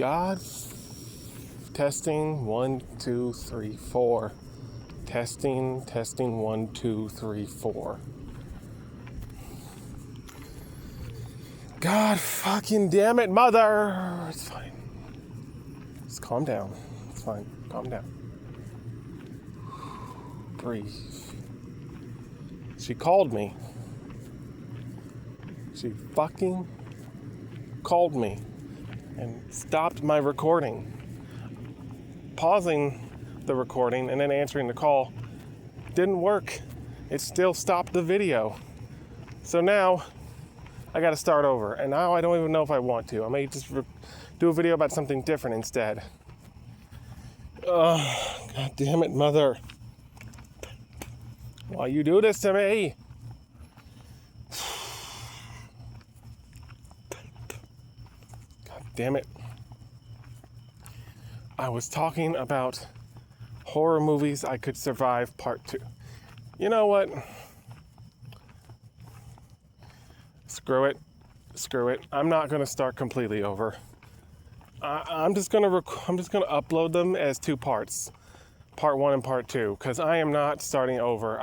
God. Testing 1, 2, 3, 4. Testing 1, 2, 3, 4. God fucking damn it, mother! It's fine. Just calm down. It's fine. Calm down. Breathe. She called me. She fucking called me and stopped my recording. Pausing the recording and then answering the call didn't work. It still stopped the video. So now I gotta start over. And now I don't even know if I want to. I may just do a video about something different instead. God damn it, mother. Why you do this to me? God damn it. I was talking about horror movies I could survive part 2. You know what? Screw it. I'm not going to start completely over. I'm just going to upload them as 2 parts. Part 1 and part 2, because I am not starting over.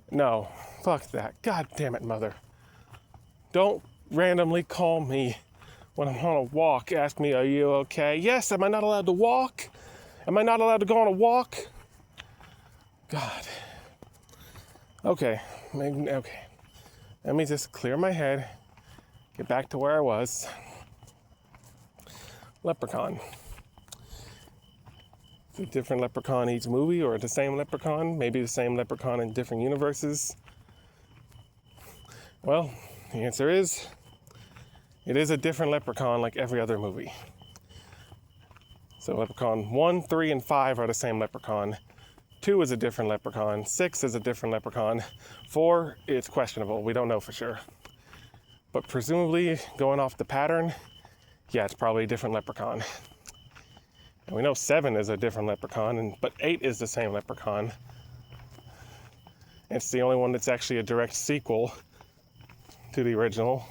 No, fuck that. God damn it, mother. Don't randomly call me when I'm on a walk. Ask me, are you okay? Yes, am I not allowed to walk? Am I not allowed to go on a walk? God. Okay. Let me just clear my head. Get back to where I was. Leprechaun. Is it a different leprechaun each movie, or the same leprechaun? Maybe the same leprechaun in different universes? Well, the answer is, it is a different leprechaun like every other movie. So Leprechaun 1, 3, and 5 are the same leprechaun. 2 is a different leprechaun. 6 is a different leprechaun. 4, it's questionable. We don't know for sure. But presumably, going off the pattern, yeah, it's probably a different leprechaun. And we know 7 is a different leprechaun, but 8 is the same leprechaun. It's the only one that's actually a direct sequel to the original.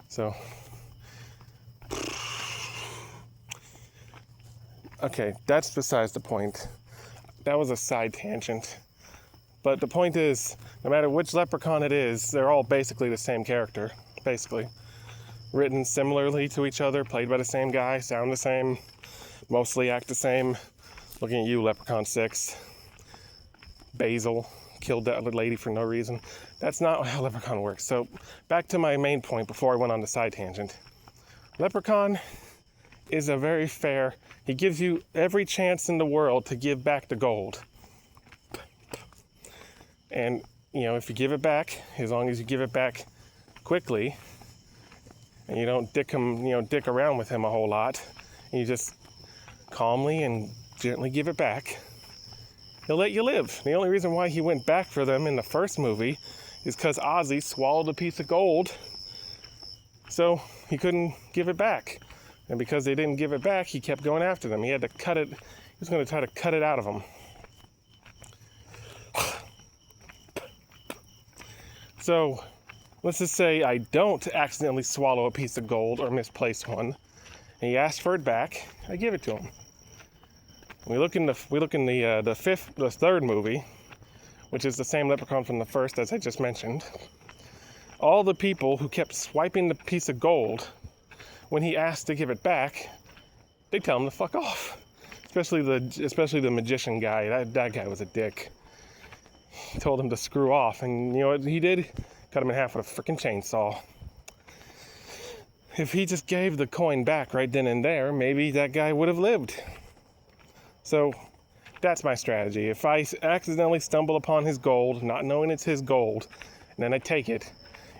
So, okay, that's besides the point. That was a side tangent. But the point is, no matter which leprechaun it is, they're all basically the same character, basically. Written similarly to each other, played by the same guy, sound the same, mostly act the same. Looking at you, Leprechaun 6. Basil killed that other lady for no reason. That's not how Leprechaun works. So back to my main point before I went on the side tangent. Leprechaun is a very fair, he gives you every chance in the world to give back the gold. And, if you give it back, as long as you give it back quickly, and you don't dick around with him a whole lot, and you just calmly and gently give it back, he'll let you live. The only reason why he went back for them in the first movie is because Ozzy swallowed a piece of gold, so he couldn't give it back. And because they didn't give it back, he kept going after them. He had to cut it. He was going to try to cut it out of them. So, let's just say I don't accidentally swallow a piece of gold or misplace one, and he asks for it back. I give it to him. We look in the third movie, which is the same leprechaun from the first, as I just mentioned. All the people who kept swiping the piece of gold, when he asked to give it back, they tell him to fuck off. Especially the magician guy. That guy was a dick. He told him to screw off, and you know what he did? Cut him in half with a freaking chainsaw. If he just gave the coin back right then and there, maybe that guy would have lived. So, that's my strategy. If I accidentally stumble upon his gold, not knowing it's his gold, and then I take it,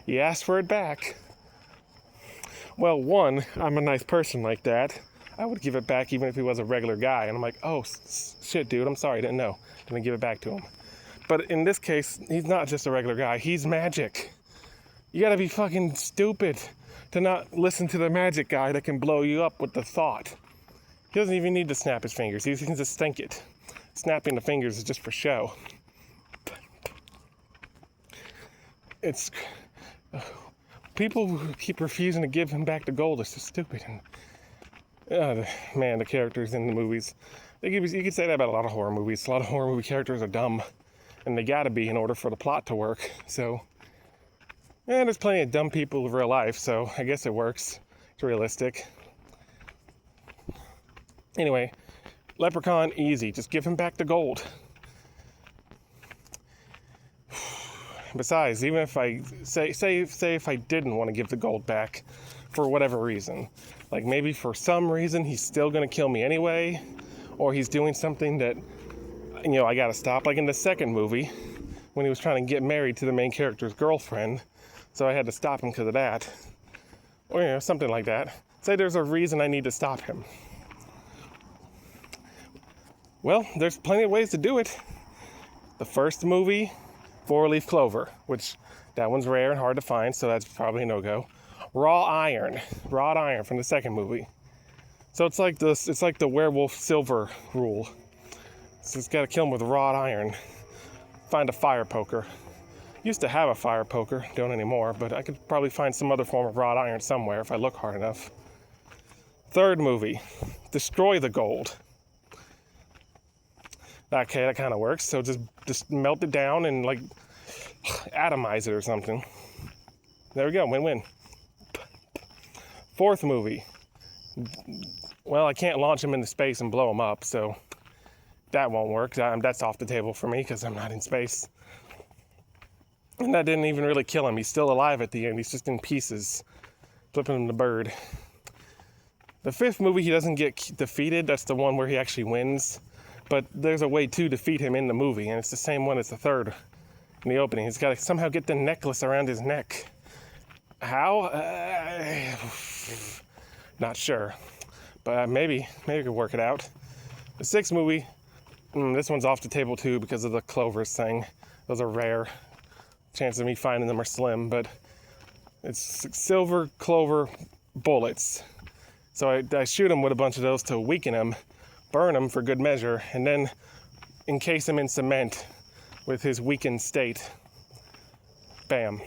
he asks for it back. Well, one, I'm a nice person like that. I would give it back even if he was a regular guy. And I'm like, oh, shit, dude, I'm sorry, I didn't know. Then I give it back to him. But in this case, he's not just a regular guy. He's magic. You gotta be fucking stupid to not listen to the magic guy that can blow you up with the thought. He doesn't even need to snap his fingers. He can just think it. Snapping the fingers is just for show. It's... people who keep refusing to give him back the gold are so stupid. And Man, the characters in the movies. You could say that about a lot of horror movies. A lot of horror movie characters are dumb, and they gotta be in order for the plot to work. So, and there's plenty of dumb people in real life, so I guess it works. It's realistic. Anyway, Leprechaun, easy. Just give him back the gold. Besides, even if I say if I didn't want to give the gold back for whatever reason, like maybe for some reason he's still gonna kill me anyway, or he's doing something that I gotta stop. Like in the second movie, when he was trying to get married to the main character's girlfriend, so I had to stop him because of that, or something like that. Say there's a reason I need to stop him. Well, there's plenty of ways to do it. The first movie, 4-leaf clover, which that one's rare and hard to find, so that's probably a no-go. Wrought iron from the second movie. So it's like the werewolf silver rule. So it's got to kill him with wrought iron. Find a fire poker. Used to have a fire poker, don't anymore, but I could probably find some other form of wrought iron somewhere if I look hard enough. Third movie, destroy the gold. Okay, that kind of works. So just melt it down and like atomize it or something. There we go, win-win. Fourth movie. Well, I can't launch him into space and blow him up, so that won't work. That's off the table for me because I'm not in space. And that didn't even really kill him. He's still alive at the end. He's just in pieces, flipping him the bird. The fifth movie, he doesn't get defeated. That's the one where he actually wins. But there's a way to defeat him in the movie, and it's the same one as the third in the opening. He's got to somehow get the necklace around his neck. How? Not sure. But maybe we could work it out. The sixth movie, this one's off the table too because of the clovers thing. Those are rare. Chances of me finding them are slim, but it's silver clover bullets. So I shoot him with a bunch of those to weaken him, burn him for good measure, and then encase him in cement with his weakened state. Bam.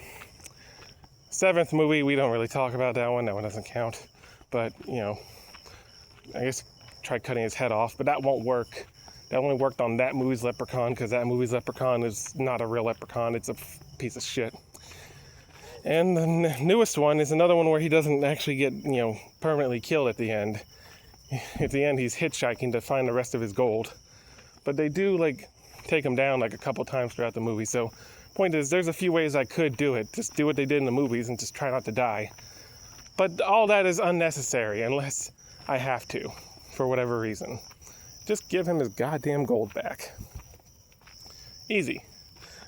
Seventh movie, we don't really talk about that one. That one doesn't count. But, I guess try cutting his head off, but that won't work. That only worked on that movie's Leprechaun because that movie's Leprechaun is not a real Leprechaun. It's a piece of shit. And the newest one is another one where he doesn't actually get, permanently killed at the end. At the end, he's hitchhiking to find the rest of his gold. But they do, take him down, a couple times throughout the movie. So, point is, there's a few ways I could do it. Just do what they did in the movies and just try not to die. But all that is unnecessary unless I have to, for whatever reason. Just give him his goddamn gold back. Easy.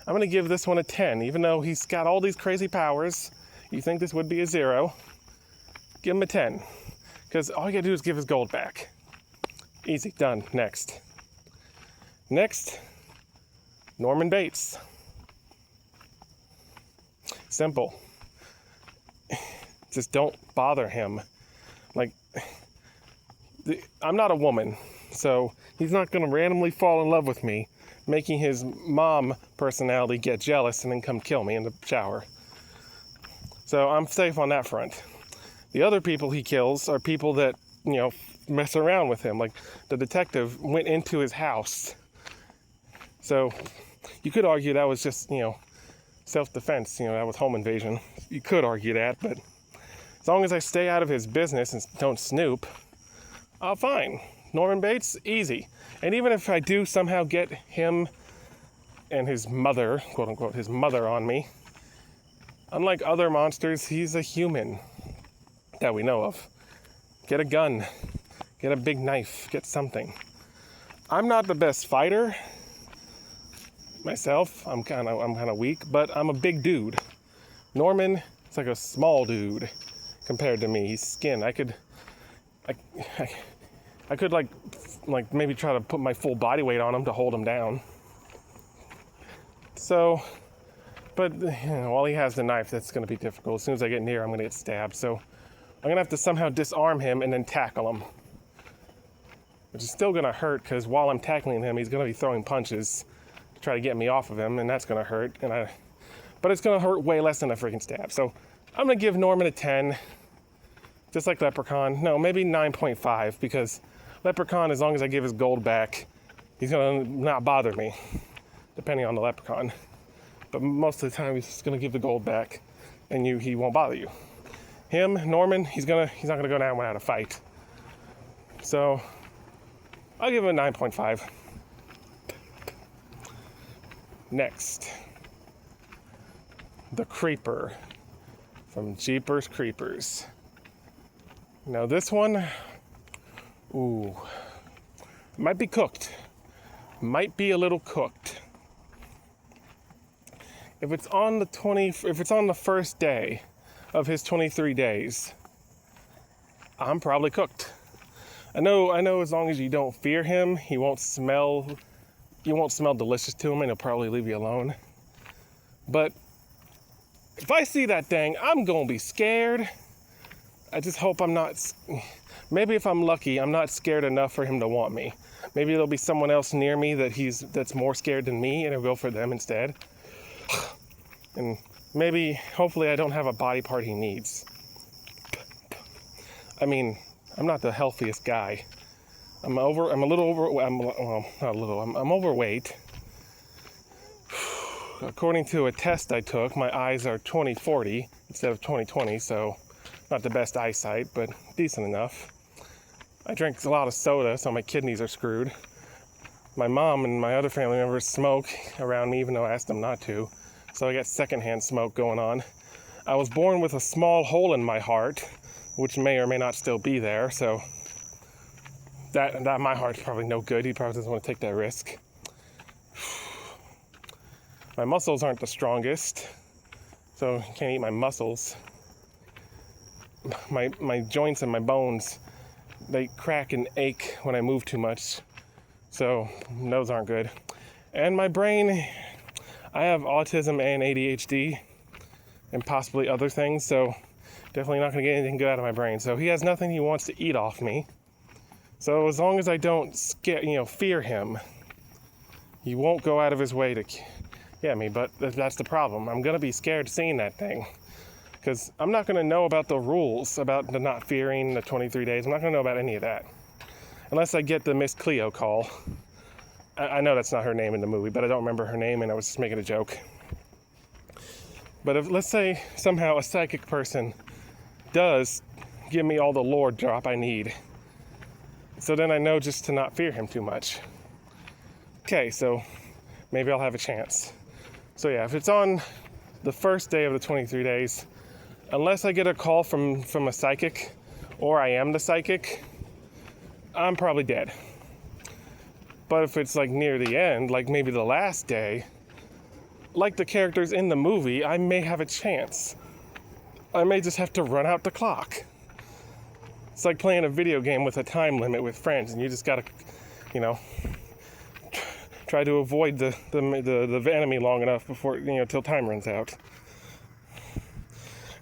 I'm going to give this one a 10, even though he's got all these crazy powers. You think this would be a 0. Give him a 10. Because all you got to do is give his gold back. Easy. Done. Next. Norman Bates. Simple. Just don't bother him. I'm not a woman, so he's not going to randomly fall in love with me, making his mom personality get jealous and then come kill me in the shower. So I'm safe on that front. The other people he kills are people that, mess around with him. Like the detective went into his house. So you could argue that was just, self-defense, that was home invasion. You could argue that, but as long as I stay out of his business and don't snoop, fine. Norman Bates, easy. And even if I do somehow get him and his mother, quote unquote, his mother on me, unlike other monsters, he's a human that we know of. Get a gun, get a big knife, get something. I'm not the best fighter myself. I'm kind of weak, but I'm a big dude. Norman is like a small dude compared to me. He's skin. I could maybe try to put my full body weight on him to hold him down. So, but while he has the knife, that's going to be difficult. As soon as I get near, I'm going to get stabbed. So I'm going to have to somehow disarm him and then tackle him, which is still going to hurt because while I'm tackling him, he's going to be throwing punches to try to get me off of him, and that's going to hurt. But it's going to hurt way less than a freaking stab. So I'm going to give Norman a 10. Just like Leprechaun. No, maybe 9.5, because Leprechaun, as long as I give his gold back, he's gonna not bother me, depending on the Leprechaun. But most of the time, he's just gonna give the gold back, and he won't bother you. Him, Norman, he's not gonna go down without a fight. So I'll give him a 9.5. Next, the Creeper from Jeepers Creepers. Now this one, might be cooked. Might be a little cooked. If it's on the first day of his 23 days, I'm probably cooked. I know as long as you don't fear him, you won't smell delicious to him, and he'll probably leave you alone. But if I see that thing, I'm gonna be scared. I just hope I'm not, maybe if I'm lucky, I'm not scared enough for him to want me. Maybe there'll be someone else near me that's more scared than me, and I'll go for them instead. And maybe, hopefully I don't have a body part he needs. I mean, I'm not the healthiest guy. I'm overweight. According to a test I took, my eyes are 20/40 instead of 20/20, so not the best eyesight, but decent enough. I drink a lot of soda, so my kidneys are screwed. My mom and my other family members smoke around me, even though I asked them not to, so I got secondhand smoke going on. I was born with a small hole in my heart, which may or may not still be there, so that my heart's probably no good. He probably doesn't want to take that risk. My muscles aren't the strongest, so I can't eat my muscles. My joints and my bones, they crack and ache when I move too much, so those aren't good. And my brain, I have autism and ADHD and possibly other things, so definitely not going to get anything good out of my brain. So he has nothing he wants to eat off me. So as long as I don't fear him, he won't go out of his way to get me. But that's the problem. I'm going to be scared seeing that thing, because I'm not going to know about the rules about the not fearing the 23 days. I'm not going to know about any of that unless I get the Miss Cleo call. I know that's not her name in the movie, but I don't remember her name, and I was just making a joke. But if, let's say, somehow a psychic person does give me all the lore drop I need, so then I know just to not fear him too much. Okay, so maybe I'll have a chance. So yeah, if it's on the first day of the 23 days, unless I get a call from a psychic, or I am the psychic, I'm probably dead. But if it's like near the end, like maybe the last day, like the characters in the movie, I may have a chance. I may just have to run out the clock. It's like playing a video game with a time limit with friends, and you just gotta, try to avoid the enemy long enough before, till time runs out.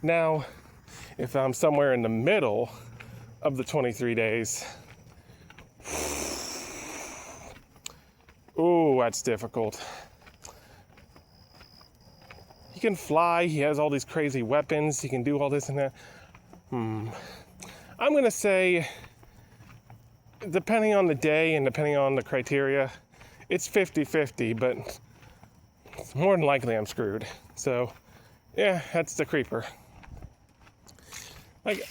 Now, if I'm somewhere in the middle of the 23 days, ooh, that's difficult. He can fly, he has all these crazy weapons, he can do all this and that. I'm gonna say, depending on the day and depending on the criteria, it's 50-50, but it's more than likely I'm screwed. So, yeah, that's the Creeper.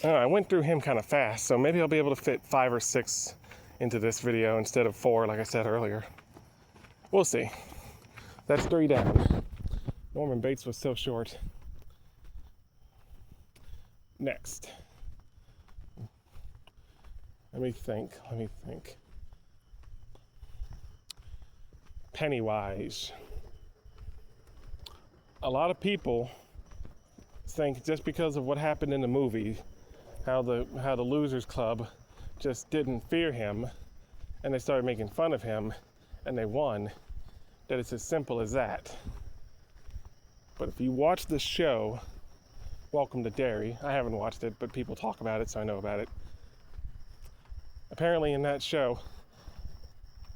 I went through him kind of fast, so maybe I'll be able to fit 5 or 6 into this video instead of 4, like I said earlier. We'll see. That's 3 down. Norman Bates was so short. Next. Let me think. Pennywise. A lot of people think just because of what happened in the movie, how the Losers Club just didn't fear him, and they started making fun of him, and they won, that it's as simple as that. But if you watch the show, Welcome to Derry, I haven't watched it, but people talk about it, so I know about it. Apparently in that show,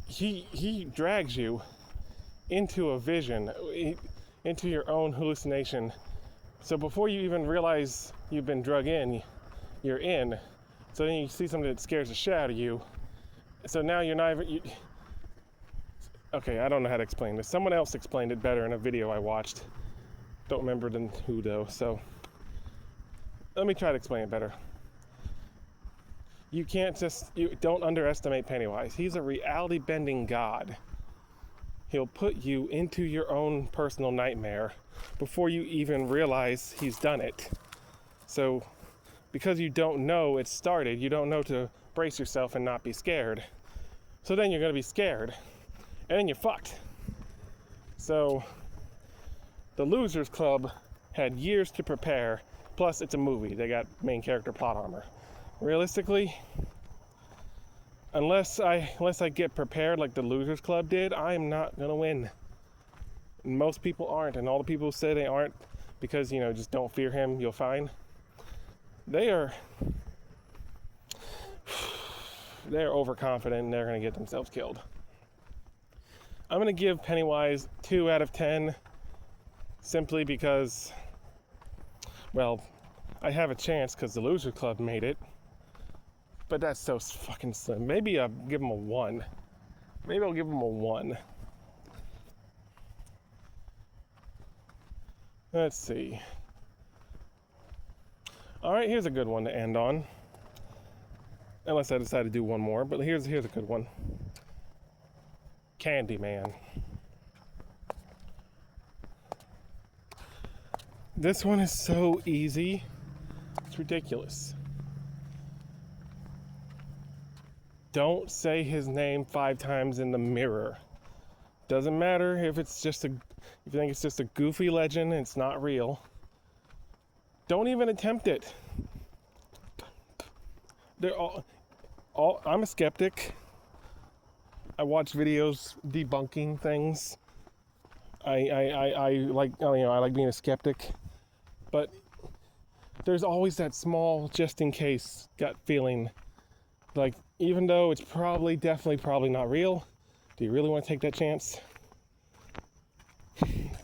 he drags you into a vision, into your own hallucination. So before you even realize you've been drug in, you're in. So then you see something that scares the shit out of you. So now you're not even... Okay, I don't know how to explain this. Someone else explained it better in a video I watched. Don't remember who though, so... Let me try to explain it better. You don't underestimate Pennywise. He's a reality-bending god. He'll put you into your own personal nightmare before you even realize he's done it. So, because you don't know it started, you don't know to brace yourself and not be scared. So then you're going to be scared, and then you're fucked. So, the Losers Club had years to prepare, plus it's a movie. They got main character plot armor. Realistically, unless I get prepared like the Losers Club did, I'm not going to win. And most people aren't, and all the people who say they aren't because, just don't fear him, you'll find. They're overconfident and they're going to get themselves killed. I'm going to give Pennywise 2 out of 10 simply because, well, I have a chance because the Loser Club made it, but that's so fucking slim. Maybe I'll give him a 1. Maybe I'll give him a 1. Let's see. Alright, here's a good one to end on. Unless I decide to do one more, but here's a good one. Candyman. This one is so easy. It's ridiculous. Don't say his name 5 times in the mirror. Doesn't matter if if you think it's just a goofy legend and it's not real. Don't even attempt it. They're I'm a skeptic. I watch videos debunking things. I like being a skeptic, but there's always that small, just in case gut feeling. Like, even though it's probably not real, do you really want to take that chance?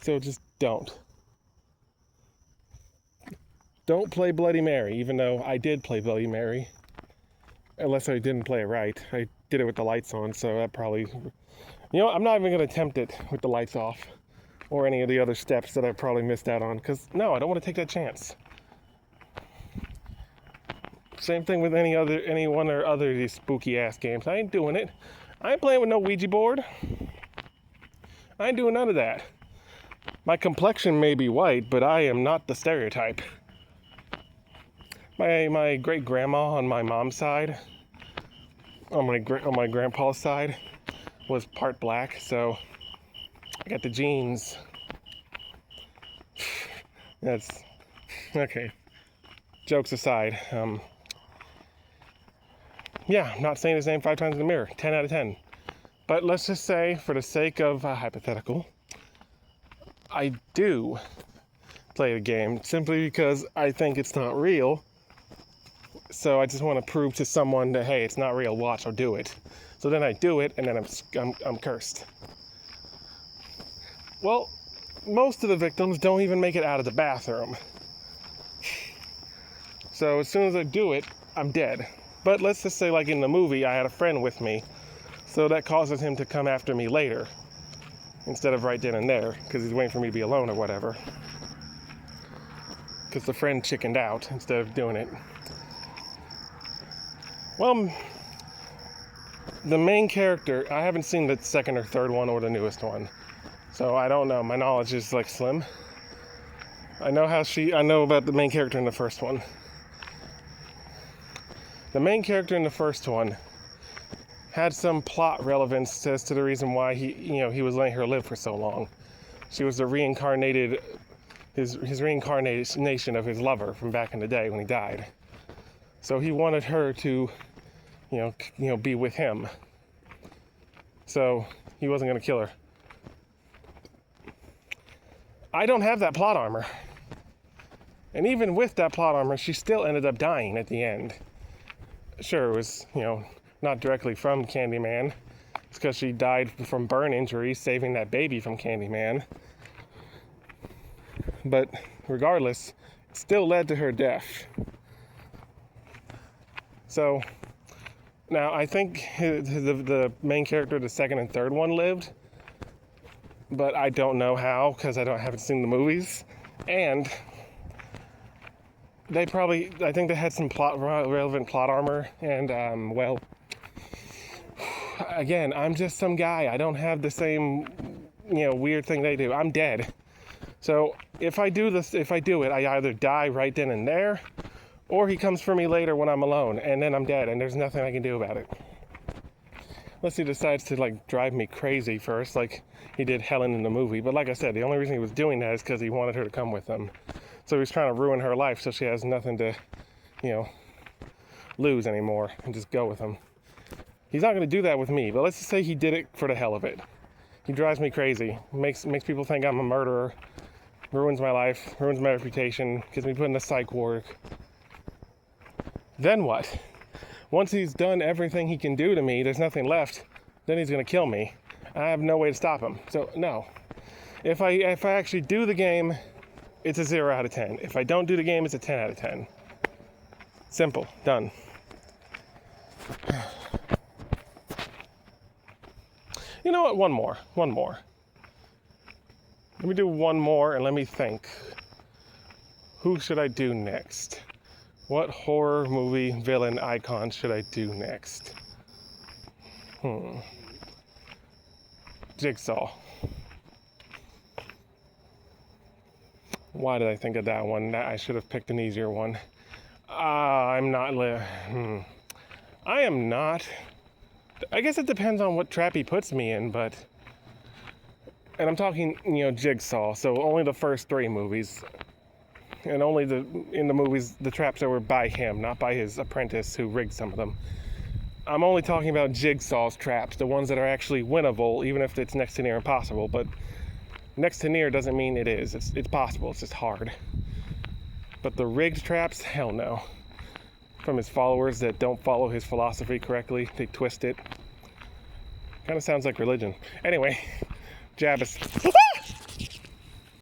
So just don't. Don't play Bloody Mary, even though I did play Bloody Mary. Unless I didn't play it right. I did it with the lights on, so that probably... I'm not even going to attempt it with the lights off. Or any of the other steps that I probably missed out on. Because, no, I don't want to take that chance. Same thing with any one or other of these spooky-ass games. I ain't doing it. I ain't playing with no Ouija board. I ain't doing none of that. My complexion may be white, but I am not the stereotype. My great-grandma on my mom's side, on my grandpa's side, was part black, so I got the genes. That's okay. Jokes aside, I'm not saying his name 5 times in the mirror. 10 out of 10. But let's just say, for the sake of a hypothetical, I do play the game simply because I think it's not real. So I just want to prove to someone that, hey, it's not real, watch, I'll do it. So then I do it, and then I'm cursed. Well, most of the victims don't even make it out of the bathroom. So as soon as I do it, I'm dead. But let's just say, like in the movie, I had a friend with me. So that causes him to come after me later, instead of right then and there, because he's waiting for me to be alone or whatever. Because the friend chickened out instead of doing it. Well, the main character, I haven't seen the second or third one or the newest one. So I don't know, my knowledge is like slim. I know about the main character in the first one. The main character in the first one had some plot relevance as to the reason why he was letting her live for so long. She was his reincarnation of his lover from back in the day when he died. So he wanted her to, be with him. So he wasn't going to kill her. I don't have that plot armor. And even with that plot armor, she still ended up dying at the end. Sure, it was, not directly from Candyman. It's because she died from burn injuries, saving that baby from Candyman. But regardless, it still led to her death. So now I think the main character, the second and third one, lived, but I don't know how because haven't seen the movies, and I think they had some relevant plot armor, and well, again, I'm just some guy. I don't have the same, weird thing they do. I'm dead. So if I do it, I either die right then and there, or he comes for me later when I'm alone, and then I'm dead, and there's nothing I can do about it. Unless he decides to drive me crazy first, like he did Helen in the movie. But like I said, the only reason he was doing that is because he wanted her to come with him. So he's trying to ruin her life so she has nothing to, lose anymore and just go with him. He's not going to do that with me, but let's just say he did it for the hell of it. He drives me crazy, makes people think I'm a murderer, ruins my life, ruins my reputation, gets me put in the psych ward. Then what? Once he's done everything he can do to me, there's nothing left, then he's going to kill me. I have no way to stop him. So no. If I actually do the game, it's a 0 out of 10. If I don't do the game, it's a 10 out of 10. Simple. Done. You know what? One more. Let me do one more and let me think. Who should I do next? What horror movie villain icon should I do next? Jigsaw. Why did I think of that one? I should have picked an easier one. I am not. I guess it depends on what trap he puts me in, but... And I'm talking, Jigsaw, so only the first 3 movies. And only in the movies, the traps that were by him, not by his apprentice who rigged some of them. I'm only talking about Jigsaw's traps, the ones that are actually winnable, even if it's next to near impossible. But next to near doesn't mean it is. It's possible, it's just hard. But the rigged traps, hell no. From his followers that don't follow his philosophy correctly, they twist it. Kind of sounds like religion. Anyway, Jabba's.